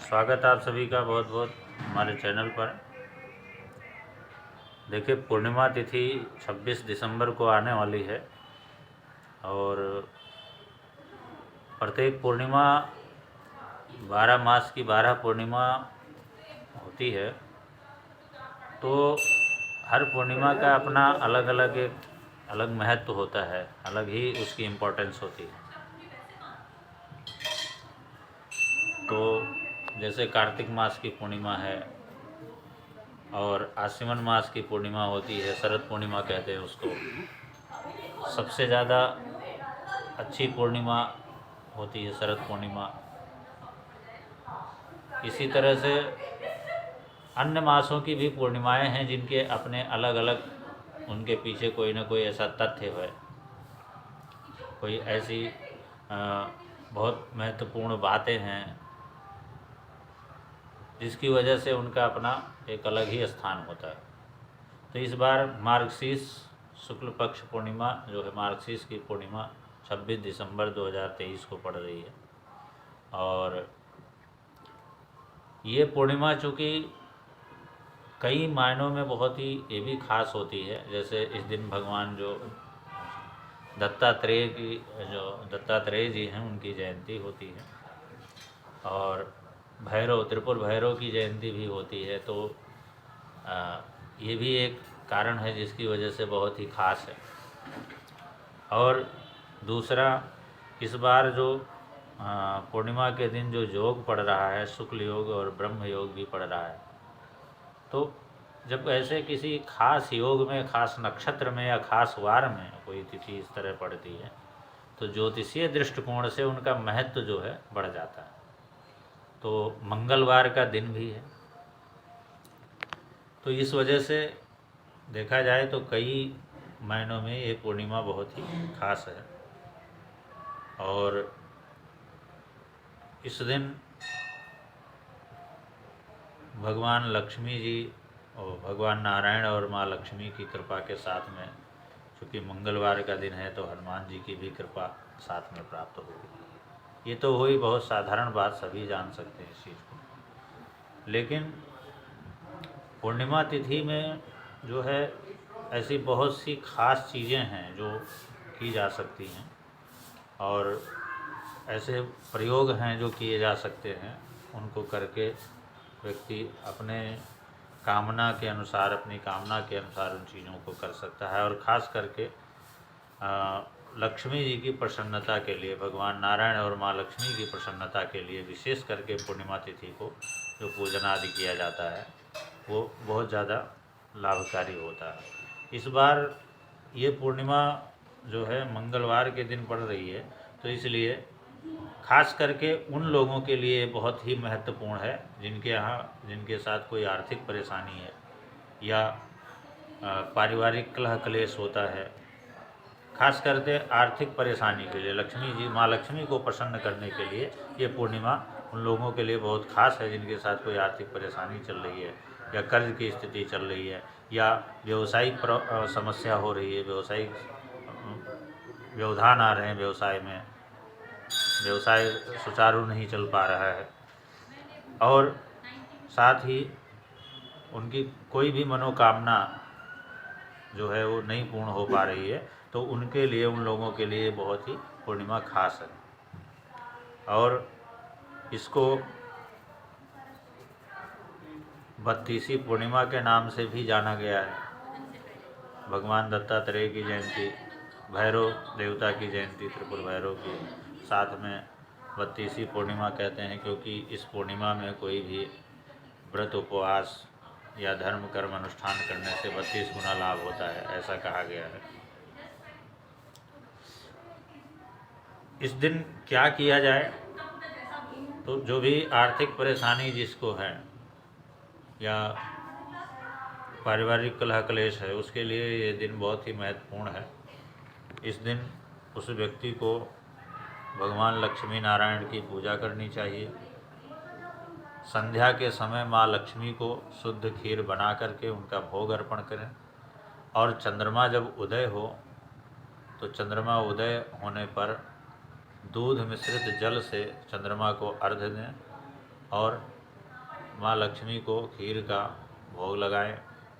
स्वागत है आप सभी का बहुत बहुत हमारे चैनल पर। देखिए, पूर्णिमा तिथि 26 दिसंबर को आने वाली है और प्रत्येक पूर्णिमा 12 मास की 12 पूर्णिमा होती है। तो हर पूर्णिमा का अपना अलग अलग एक अलग महत्व होता है, अलग ही उसकी इम्पोर्टेंस होती है। तो जैसे कार्तिक मास की पूर्णिमा है और आश्विन मास की पूर्णिमा होती है, शरद पूर्णिमा कहते हैं उसको। सबसे ज़्यादा अच्छी पूर्णिमा होती है शरद पूर्णिमा। इसी तरह से अन्य मासों की भी पूर्णिमाएं हैं जिनके अपने अलग अलग उनके पीछे कोई ना कोई ऐसा तथ्य है, कोई ऐसी बहुत महत्वपूर्ण बातें हैं जिसकी वजह से उनका अपना एक अलग ही स्थान होता है। तो इस बार मार्गशीर्ष शुक्ल पक्ष पूर्णिमा जो है, मार्गशीर्ष की पूर्णिमा 26 दिसंबर 2023 को पड़ रही है। और ये पूर्णिमा चूँकि कई मायनों में बहुत ही ये भी खास होती है। जैसे इस दिन भगवान जो दत्तात्रेय जी हैं उनकी जयंती होती है और त्रिपुर भैरव की जयंती भी होती है। तो ये भी एक कारण है जिसकी वजह से बहुत ही खास है। और दूसरा, इस बार जो पूर्णिमा के दिन जो योग पड़ रहा है, शुक्ल योग और ब्रह्म योग भी पड़ रहा है। तो जब ऐसे किसी खास योग में, खास नक्षत्र में या खास वार में कोई तिथि इस तरह पड़ती है तो ज्योतिषीय दृष्टिकोण से उनका महत्व जो है बढ़ जाता है। तो मंगलवार का दिन भी है, तो इस वजह से देखा जाए तो कई मायनों में ये पूर्णिमा बहुत ही खास है। और इस दिन भगवान लक्ष्मी जी और भगवान नारायण और माँ लक्ष्मी की कृपा के साथ में, चूँकि मंगलवार का दिन है तो हनुमान जी की भी कृपा साथ में प्राप्त होगी। ये तो हुई बहुत साधारण बात, सभी जान सकते हैं इस चीज़ को। लेकिन पूर्णिमा तिथि में जो है ऐसी बहुत सी खास चीज़ें हैं जो की जा सकती हैं और ऐसे प्रयोग हैं जो किए जा सकते हैं। उनको करके व्यक्ति अपने कामना के अनुसार, अपनी कामना के अनुसार उन चीज़ों को कर सकता है। और ख़ास करके लक्ष्मी जी की प्रसन्नता के लिए, भगवान नारायण और माँ लक्ष्मी की प्रसन्नता के लिए विशेष करके पूर्णिमा तिथि को जो पूजन आदि किया जाता है वो बहुत ज़्यादा लाभकारी होता है। इस बार ये पूर्णिमा जो है मंगलवार के दिन पड़ रही है, तो इसलिए खास करके उन लोगों के लिए बहुत ही महत्वपूर्ण है जिनके साथ कोई आर्थिक परेशानी है या पारिवारिक कलह क्लेश होता है। खास करके आर्थिक परेशानी के लिए लक्ष्मी जी, माँ लक्ष्मी को प्रसन्न करने के लिए ये पूर्णिमा उन लोगों के लिए बहुत खास है जिनके साथ कोई आर्थिक परेशानी चल रही है या कर्ज की स्थिति चल रही है या व्यवसायिक समस्या हो रही है, व्यवसायिक व्यवधान आ रहे हैं, व्यवसाय में व्यवसाय सुचारू नहीं चल पा रहा है और साथ ही उनकी कोई भी मनोकामना जो है वो नहीं पूर्ण हो पा रही है, तो उनके लिए, उन लोगों के लिए बहुत ही पूर्णिमा खास है। और इसको 32वीं पूर्णिमा के नाम से भी जाना गया है। भगवान दत्तात्रेय की जयंती, भैरव देवता की जयंती, त्रिपुर भैरव की साथ में 32वीं पूर्णिमा कहते हैं, क्योंकि इस पूर्णिमा में कोई भी व्रत, उपवास या धर्म कर्म अनुष्ठान करने से 32 गुना लाभ होता है, ऐसा कहा गया है। इस दिन क्या किया जाए, तो जो भी आर्थिक परेशानी जिसको है या पारिवारिक कलह क्लेश है, उसके लिए ये दिन बहुत ही महत्वपूर्ण है। इस दिन उस व्यक्ति को भगवान लक्ष्मी नारायण की पूजा करनी चाहिए। संध्या के समय माँ लक्ष्मी को शुद्ध खीर बना करके उनका भोग अर्पण करें और चंद्रमा जब उदय हो तो चंद्रमा उदय होने पर दूध मिश्रित जल से चंद्रमा को अर्घ्य दें और माँ लक्ष्मी को खीर का भोग लगाएं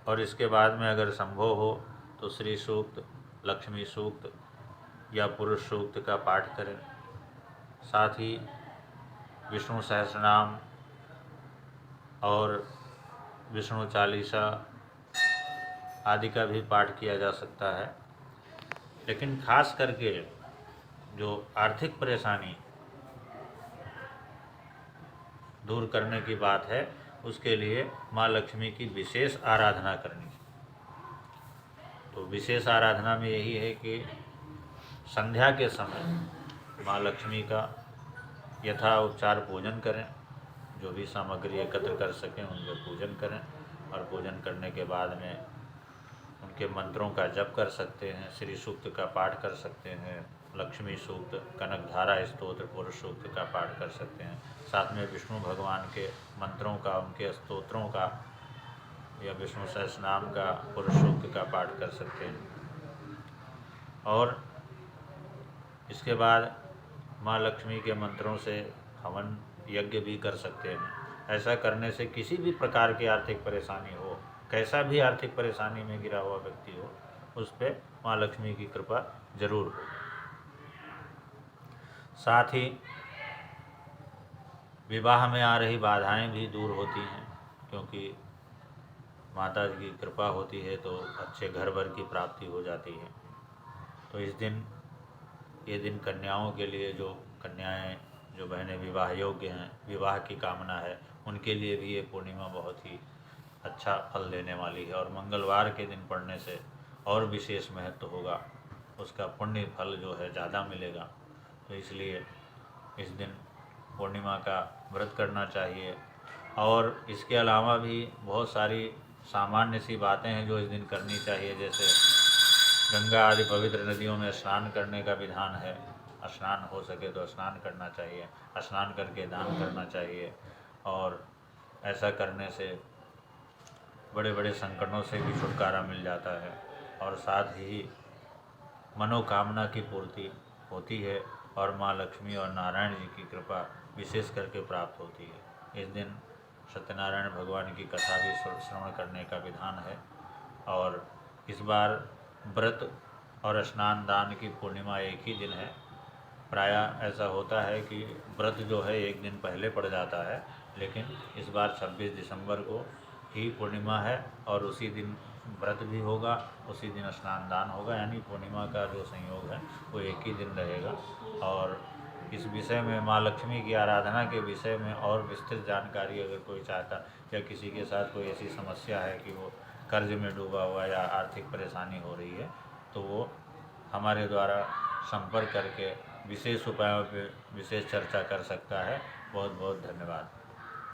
और इसके बाद में अगर संभव हो तो श्री सूक्त, लक्ष्मी सूक्त या पुरुष सूक्त का पाठ करें। साथ ही विष्णु सहस्रनाम और विष्णु चालीसा आदि का भी पाठ किया जा सकता है। लेकिन खास करके जो आर्थिक परेशानी दूर करने की बात है, उसके लिए माँ लक्ष्मी की विशेष आराधना करनी। तो विशेष आराधना में यही है कि संध्या के समय माँ लक्ष्मी का यथा उपचार पूजन करें, जो भी सामग्री एकत्र कर सकें उनका पूजन करें, और पूजन करने के बाद में उनके मंत्रों का जप कर सकते हैं, श्री सूक्त का पाठ कर सकते हैं, लक्ष्मी सूक्त, कनकधारा स्तोत्र, पुरुष सूक्त का पाठ कर सकते हैं। साथ में विष्णु भगवान के मंत्रों का, उनके स्तोत्रों का या विष्णु सहस्रनाम का, पुरुष सूक्त का पाठ कर सकते हैं। और इसके बाद माँ लक्ष्मी के मंत्रों से हवन यज्ञ भी कर सकते हैं। ऐसा करने से किसी भी प्रकार की आर्थिक परेशानी हो, कैसा भी आर्थिक परेशानी में गिरा हुआ व्यक्ति हो, उस पर माँ लक्ष्मी की कृपा जरूर हो। साथ ही विवाह में आ रही बाधाएं भी दूर होती हैं, क्योंकि माता जी की कृपा होती है तो अच्छे घर वर की प्राप्ति हो जाती है। तो इस दिन, ये दिन कन्याओं के लिए, जो कन्याएं, जो बहनें विवाह योग्य हैं, विवाह की कामना है, उनके लिए भी ये पूर्णिमा बहुत ही अच्छा फल देने वाली है। और मंगलवार के दिन पढ़ने से और विशेष महत्व होगा, उसका पुण्य फल जो है ज़्यादा मिलेगा। तो इसलिए इस दिन पूर्णिमा का व्रत करना चाहिए। और इसके अलावा भी बहुत सारी सामान्य सी बातें हैं जो इस दिन करनी चाहिए, जैसे गंगा आदि पवित्र नदियों में स्नान करने का विधान है। स्नान हो सके तो स्नान करना चाहिए, स्नान करके दान करना चाहिए, और ऐसा करने से बड़े बड़े संकटों से भी छुटकारा मिल जाता है, और साथ ही मनोकामना की पूर्ति होती है, और माँ लक्ष्मी और नारायण जी की कृपा विशेष करके प्राप्त होती है। इस दिन सत्यनारायण भगवान की कथा भी श्रवण करने का विधान है। और इस बार व्रत और स्नान दान की पूर्णिमा एक ही दिन है। प्रायः ऐसा होता है कि व्रत जो है एक दिन पहले पड़ जाता है, लेकिन इस बार 26 दिसंबर को ही पूर्णिमा है, और उसी दिन व्रत भी होगा, उसी दिन स्नान दान होगा, यानी पूर्णिमा का जो संयोग है वो एक ही दिन रहेगा। और इस विषय में, माँ लक्ष्मी की आराधना के विषय में और विस्तृत जानकारी अगर कोई चाहता, या किसी के साथ कोई ऐसी समस्या है कि वो कर्ज में डूबा हुआ या आर्थिक परेशानी हो रही है, तो वो हमारे द्वारा संपर्क करके विशेष उपायों पर विशेष चर्चा कर सकता है। बहुत बहुत धन्यवाद।